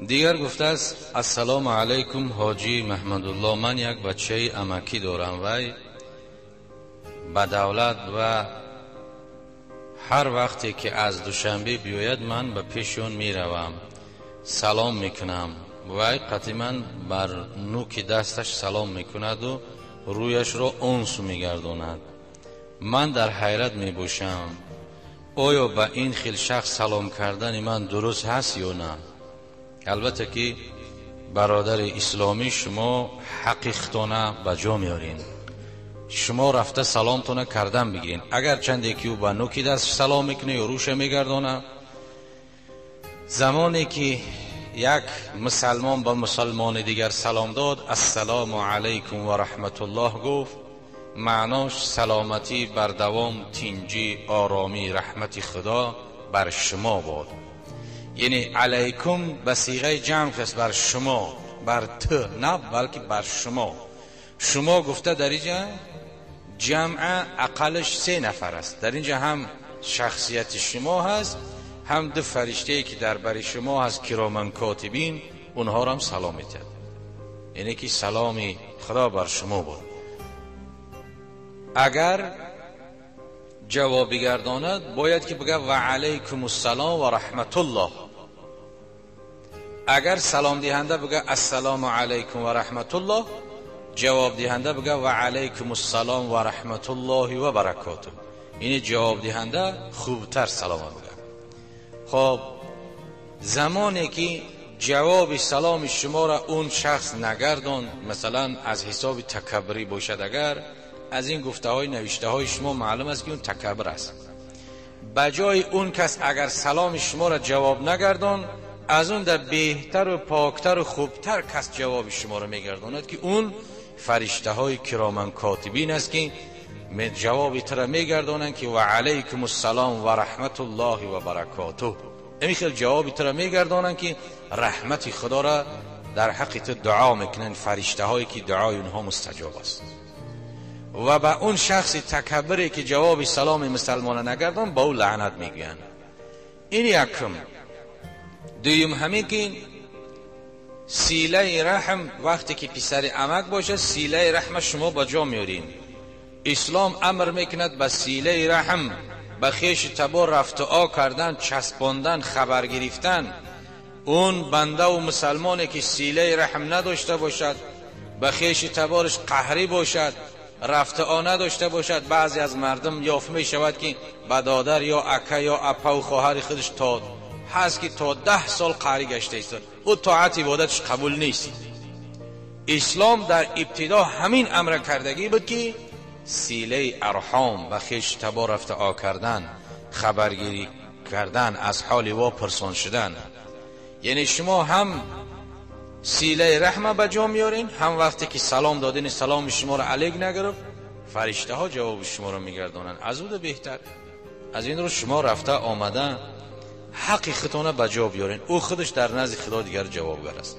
دیگر گفته است السلام علیکم حاجی محمدالله، من یک بچه امکی دارم، وی بدولت و هر وقتی که از دوشنبه بیاید من به پیشون می روم، سلام میکنم. وی قطعا بر نوک دستش سلام میکند و رویش را اونس میگرداند. من در حیرت میباشم آیا به این خیل شخص سلام کردن من درست هست یا نه؟ البته که برادر اسلامی شما حقیقتانه به جا میارین، شما رفته سلامتونه کردن بگیرین. اگر چندی که او به نوکی دست سلام میکنه یا روش میگردانه، زمانی که یک مسلمان به مسلمان دیگر سلام داد السلام علیکم و رحمت الله گفت، معناش سلامتی بر دوام، تینجی، آرامی، رحمت خدا بر شما باد. یعنی علیکم به صیغه جمع است، بر شما، بر تو نه بلکه بر شما. شما گفته در اینجا جمع اقلش 3 نفر است. در اینجا هم شخصیت شما هست، هم 2 فرشته که در بر شما هست کرامن کاتبین، اونها را هم سلام میتد. یعنی که سلامی خدا بر شما بود. اگر جواب بگرداند باید که بگه و علیکم السلام و رحمت الله. اگر سلام دهنده بگه السلام علیکم و رحمت الله، جواب دهنده بگه و علیکم السلام و رحمت الله و برکاته. این جواب دهنده خوبتر سلام بگه. خب زمانی که جواب سلام شما را اون شخص نگردان، مثلا از حساب تکبری باشد، اگر از این گفته های نوشته های شما معلوم است که اون تکبر است، بجای اون کس اگر سلام شما را جواب نگردان، از اون در بهتر و پاکتر و خوبتر کس جواب شما را میگرداند که اون فرشته های کرامن کاتبین است که جواب تر میگردانند که و علیکم السلام و رحمت الله و برکاته. این خیلی جواب تر میگردانند که رحمت خدا را در حق تو دعا میکنند، فرشته هایی که دعای اونها مستجاب است. و به اون شخص تکبری که جواب سلام مسلمان نگردان با او لعنت میگویند. این یکم. دویم همین که سیله رحم، وقتی که پسر عمک باشه سیله رحم شما با جا میارین. اسلام امر میکند به سیله رحم، به خویش تبار رفت آ کردن، چسباندن، خبر گرفتن. اون بنده و مسلمانی که سیله رحم نداشته باشد، به خویش تبارش قهری باشد، رفت آ نداشته باشد، بعضی از مردم یافت می شود که بدادر یا اکه یا اپا و خواهر خودش تا هست که تا 10 سال قهری گشته است، او طاعت عبادتش قبول نیست. اسلام در ابتدا همین امر کردگی بود که سیله ارحام، به خویش تبار رفت آ کردن، خبرگیری کردن، از حال وا پرسان شدن. یعنی شما هم سیله رحمه به جا میارین، هم وقتی که سلام دادین سلام شما را علیک نگرفت، فرشته ها جواب شما را میگردانند. از او بهتر از این رو شما رفته آمده حقیقتانه به جا بیارین، او خودش در نزد خدا دیگر جوابگر است.